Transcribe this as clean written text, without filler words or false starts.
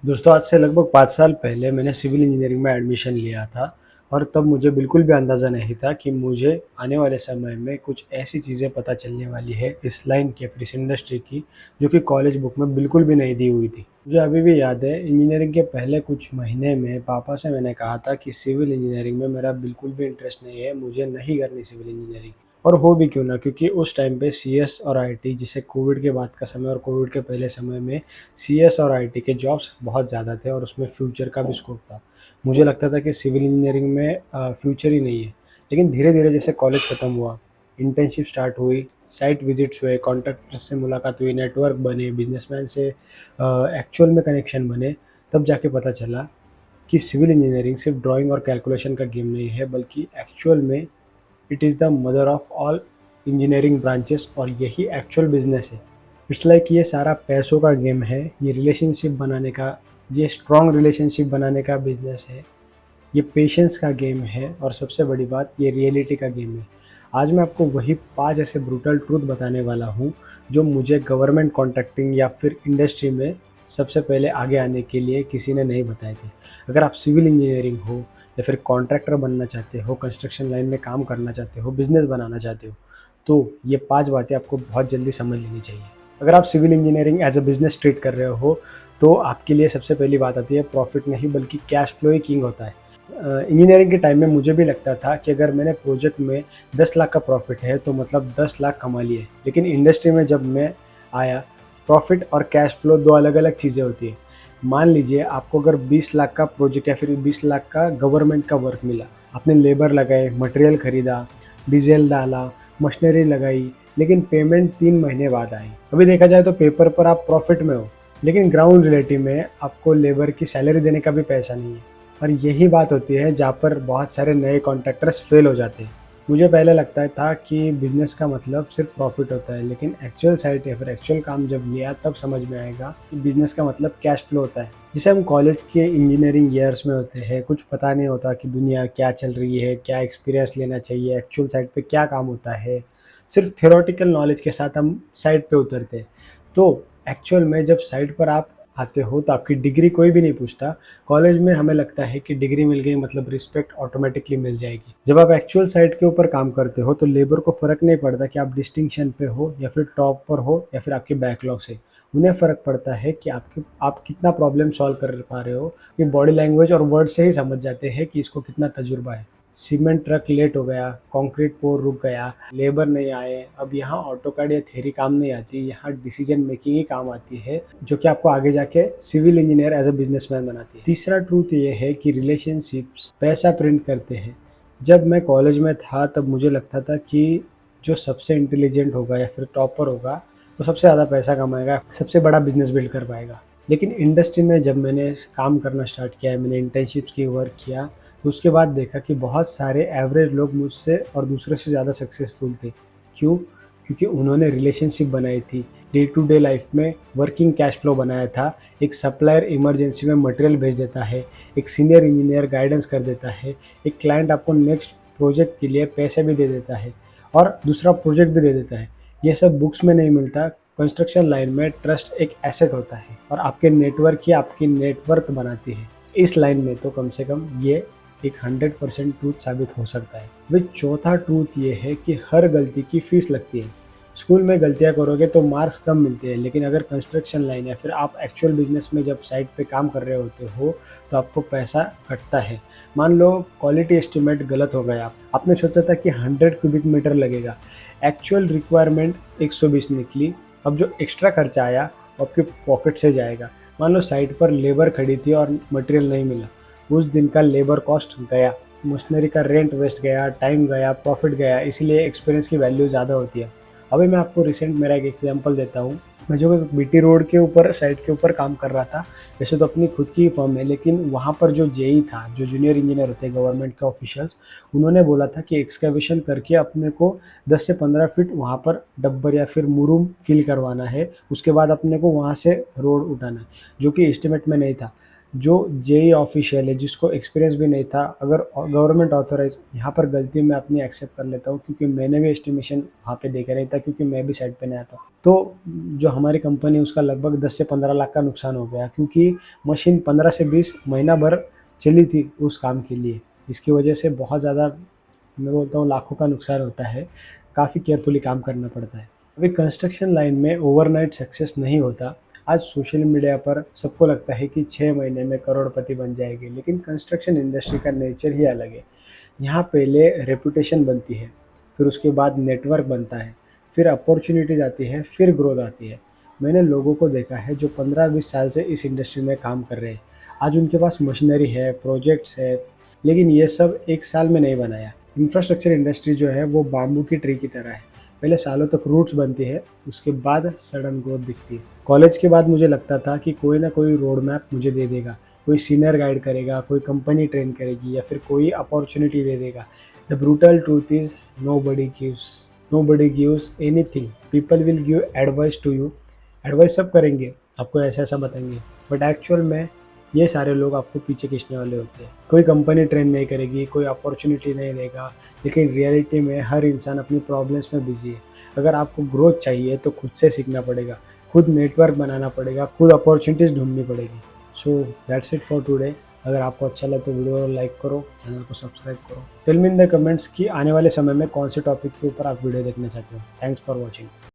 दोस्तों, आज से लगभग 5 साल पहले मैंने सिविल इंजीनियरिंग में एडमिशन लिया था और तब मुझे बिल्कुल भी अंदाज़ा नहीं था कि मुझे आने वाले समय में कुछ ऐसी चीज़ें पता चलने वाली है इस लाइन की या फिर इस इंडस्ट्री की, जो कि कॉलेज बुक में बिल्कुल भी नहीं दी हुई थी। मुझे अभी भी याद है, इंजीनियरिंग के पहले कुछ महीने में पापा से मैंने कहा था कि सिविल इंजीनियरिंग में मेरा बिल्कुल भी इंटरेस्ट नहीं है, मुझे नहीं करनी सिविल इंजीनियरिंग। और हो भी क्यों ना, क्योंकि उस टाइम पे सीएस और आईटी, जिसे कोविड के बाद का समय और कोविड के पहले समय में सीएस और आईटी के जॉब्स बहुत ज़्यादा थे और उसमें फ्यूचर का भी स्कोप था। मुझे लगता था कि सिविल इंजीनियरिंग में फ्यूचर ही नहीं है। लेकिन धीरे-धीरे जैसे कॉलेज ख़त्म हुआ, इंटर्नशिप स्टार्ट हुई, साइट विज़िट्स हुए, कॉन्ट्रैक्टर से मुलाकात हुई, नेटवर्क बने, बिज़नेसमैन से एक्चुअल में कनेक्शन बने, तब जाके पता चला कि सिविल इंजीनियरिंग सिर्फ ड्राइंग और कैलकुलेशन का गेम नहीं है, बल्कि एक्चुअल में it is the mother of all engineering branches और यही एक्चुअल बिज़नेस है। इट्स लाइक ये सारा पैसों का गेम है, ये रिलेशनशिप बनाने का, ये स्ट्रॉन्ग रिलेशनशिप बनाने का बिज़नेस है, ये पेशेंस का गेम है और सबसे बड़ी बात, ये रियलिटी का गेम है। आज मैं आपको वही 5 ऐसे ब्रूटल ट्रूथ बताने वाला हूँ, जो मुझे गवर्नमेंट कॉन्ट्रैक्टिंग या फिर इंडस्ट्री में सबसे पहले आगे आने के लिए किसी ने नहीं बताए थे। अगर आप सिविल इंजीनियरिंग हो या फिर कॉन्ट्रैक्टर बनना चाहते हो, कंस्ट्रक्शन लाइन में काम करना चाहते हो, बिज़नेस बनाना चाहते हो, तो ये 5 बातें आपको बहुत जल्दी समझ लेनी चाहिए। अगर आप civil engineering as a business treat कर रहे हो, तो आपके लिए सबसे पहली बात आती है, प्रॉफ़िट नहीं बल्कि कैश फ्लो ही किंग होता है। इंजीनियरिंग के टाइम में मुझे भी लगता था कि अगर मैंने प्रोजेक्ट में 10 लाख का प्रॉफ़िट है तो मतलब 10 लाख कमा लिए। लेकिन इंडस्ट्री में जब मैं आया, प्रॉफ़िट और कैश फ्लो 2 अलग-अलग चीज़ें होती हैं। मान लीजिए आपको अगर 20 लाख का प्रोजेक्ट या फिर 20 लाख का गवर्नमेंट का वर्क मिला, आपने लेबर लगाए, मटेरियल खरीदा, डीज़ल डाला, मशीनरी लगाई, लेकिन पेमेंट 3 महीने बाद आई। अभी देखा जाए तो पेपर पर आप प्रॉफ़िट में हो, लेकिन ग्राउंड रियलिटी में आपको लेबर की सैलरी देने का भी पैसा नहीं है। और यही बात होती है जहाँ पर बहुत सारे नए कॉन्ट्रैक्टर्स फेल हो जाते हैं। मुझे पहले लगता था कि बिज़नेस का मतलब सिर्फ प्रॉफ़िट होता है, लेकिन एक्चुअल साइट या फिर एक्चुअल काम जब लिया तब समझ में आएगा कि बिज़नेस का मतलब कैश फ्लो होता है। जैसे हम कॉलेज के इंजीनियरिंग ईयर्स में होते हैं, कुछ पता नहीं होता कि दुनिया क्या चल रही है, क्या एक्सपीरियंस लेना चाहिए, एक्चुअल साइट पे क्या काम होता है। सिर्फ थ्योरेटिकल नॉलेज के साथ हम साइट पे उतरते हैं। तो एक्चुअल में जब साइट पर आप आते हो तो आपकी डिग्री कोई भी नहीं पूछता। कॉलेज में हमें लगता है कि डिग्री मिल गई मतलब रिस्पेक्ट ऑटोमेटिकली मिल जाएगी। जब आप एक्चुअल साइट के ऊपर काम करते हो तो लेबर को फ़र्क नहीं पड़ता कि आप डिस्टिंक्शन पे हो या फिर टॉप पर हो या फिर आपके बैकलॉग से। उन्हें फ़र्क पड़ता है कि आप कितना प्रॉब्लम सॉल्व कर पा रहे हो, कि बॉडी लैंग्वेज और वर्ड से ही समझ जाते हैं कि इसको कितना तजुर्बा है। सीमेंट ट्रक लेट हो गया, कंक्रीट पोर रुक गया, लेबर नहीं आए, अब यहाँ ऑटोकैड या थ्योरी काम नहीं आती, यहाँ डिसीजन मेकिंग ही काम आती है, जो कि आपको आगे जाके civil engineer as a businessman बनाती है। तीसरा ट्रूथ ये है कि रिलेशनशिप्स पैसा प्रिंट करते हैं। जब मैं कॉलेज में था तब मुझे लगता था कि जो सबसे इंटेलिजेंट होगा या फिर टॉपर होगा, वो सबसे ज़्यादा पैसा कमाएगा, सबसे बड़ा बिजनेस बिल्ड कर पाएगा। लेकिन इंडस्ट्री में जब मैंने काम करना स्टार्ट किया, मैंने इंटर्नशिप्स की, वर्क किया, तो उसके बाद देखा कि बहुत सारे एवरेज लोग मुझसे और दूसरों से ज़्यादा सक्सेसफुल थे। क्यों? क्योंकि उन्होंने रिलेशनशिप बनाई थी, डे टू डे लाइफ में वर्किंग कैश फ्लो बनाया था। एक सप्लायर इमरजेंसी में मटेरियल भेज देता है, एक सीनियर इंजीनियर गाइडेंस कर देता है, एक क्लाइंट आपको नेक्स्ट प्रोजेक्ट के लिए पैसे भी दे देता है और दूसरा प्रोजेक्ट भी दे देता है। ये सब बुक्स में नहीं मिलता। कंस्ट्रक्शन लाइन में ट्रस्ट एक एसेट होता है और आपके नेटवर्क ही आपकी नेटवर्थ बनाती है। इस लाइन में तो कम से कम ये एक 100% ट्रूथ साबित हो सकता है। वही चौथा ट्रूथ ये है कि हर गलती की फीस लगती है। स्कूल में गलतियाँ करोगे तो मार्क्स कम मिलते हैं, लेकिन अगर कंस्ट्रक्शन लाइन या फिर आप एक्चुअल बिजनेस में जब साइट पे काम कर रहे होते हो तो आपको पैसा कटता है। मान लो क्वालिटी एस्टिमेट गलत हो गया, आपने सोचा था कि 100 क्यूबिक मीटर लगेगा, एक्चुअल रिक्वायरमेंट 120 निकली। अब जो एक्स्ट्रा खर्चा आया वो आपके पॉकेट से जाएगा। मान लो साइट पर लेबर खड़ी थी और मटेरियल नहीं मिला, उस दिन का लेबर कॉस्ट गया, मशीनरी का रेंट वेस्ट गया, टाइम गया, प्रॉफिट गया, इसीलिए एक्सपीरियंस की वैल्यू ज़्यादा होती है। अभी मैं आपको रिसेंट मेरा एक एग्जांपल देता हूँ। मैं जो बीटी रोड के ऊपर साइट के ऊपर काम कर रहा था, वैसे तो अपनी खुद की ही फर्म है, लेकिन वहाँ पर जो जेई था, जो जूनियर इंजीनियर होते हैं गवर्नमेंट के ऑफिशियल्स, उन्होंने बोला था कि एक्सकैवेशन करके अपने को 10 से 15 फीट वहाँ पर डब्बर या फिर मुरूम फिल करवाना है, उसके बाद अपने को वहाँ से रोड उठाना है, जो कि एस्टिमेट में नहीं था। जो जेई ऑफिशियल है, जिसको एक्सपीरियंस भी नहीं था, अगर गवर्नमेंट ऑथराइज, यहाँ पर गलती मैं अपनी एक्सेप्ट कर लेता हूँ, क्योंकि मैंने भी एस्टिमेशन वहाँ पे देखा नहीं था, क्योंकि मैं भी साइट पे नहीं आता। तो जो हमारी कंपनी उसका लगभग 10 से 15 लाख का नुकसान हो गया, क्योंकि मशीन 15 से 20 महीना भर चली थी उस काम के लिए, जिसकी वजह से बहुत ज़्यादा, मैं बोलता हूँ, लाखों का नुकसान होता है। काफ़ी केयरफुली काम करना पड़ता है। अभी कंस्ट्रक्शन लाइन में ओवरनाइट सक्सेस नहीं होता। आज सोशल मीडिया पर सबको लगता है कि 6 महीने में करोड़पति बन जाएंगे, लेकिन कंस्ट्रक्शन इंडस्ट्री का नेचर ही अलग है। यहाँ पहले रेपुटेशन बनती है, फिर उसके बाद नेटवर्क बनता है, फिर अपॉर्चुनिटीज़ आती है, फिर ग्रोथ आती है। मैंने लोगों को देखा है जो 15-20 साल से इस इंडस्ट्री में काम कर रहे हैं। आज उनके पास मशीनरी है, प्रोजेक्ट्स है, लेकिन ये सब एक साल में नहीं बनाया। इंफ्रास्ट्रक्चर इंडस्ट्री जो है वो बाम्बू की ट्री की तरह है। पहले सालों तक रूट्स बनती है, उसके बाद सडन ग्रोथ दिखती है। कॉलेज के बाद मुझे लगता था कि कोई ना कोई रोड मैप मुझे दे देगा, कोई सीनियर गाइड करेगा, कोई कंपनी ट्रेन करेगी, या फिर कोई अपॉर्चुनिटी दे देगा। The brutal truth is nobody gives anything. People will give advice to you. Advice सब करेंगे, आपको ऐसा बताएंगे, बट एक्चुअल में ये सारे लोग आपको पीछे खींचने वाले होते हैं। कोई कंपनी ट्रेन नहीं करेगी, कोई अपॉर्चुनिटी नहीं देगा, लेकिन रियलिटी में हर इंसान अपनी प्रॉब्लम्स में बिजी है। अगर आपको ग्रोथ चाहिए तो खुद से सीखना पड़ेगा, खुद नेटवर्क बनाना पड़ेगा, खुद अपॉर्चुनिटीज़ ढूंढनी पड़ेगी। So that's it for today. अगर आपको अच्छा लगे तो वीडियो को लाइक करो, चैनल को सब्सक्राइब करो। Tell me in the comments कि आने वाले समय में कौन से टॉपिक के ऊपर आप वीडियो देखना चाहते हो। Thanks for watching.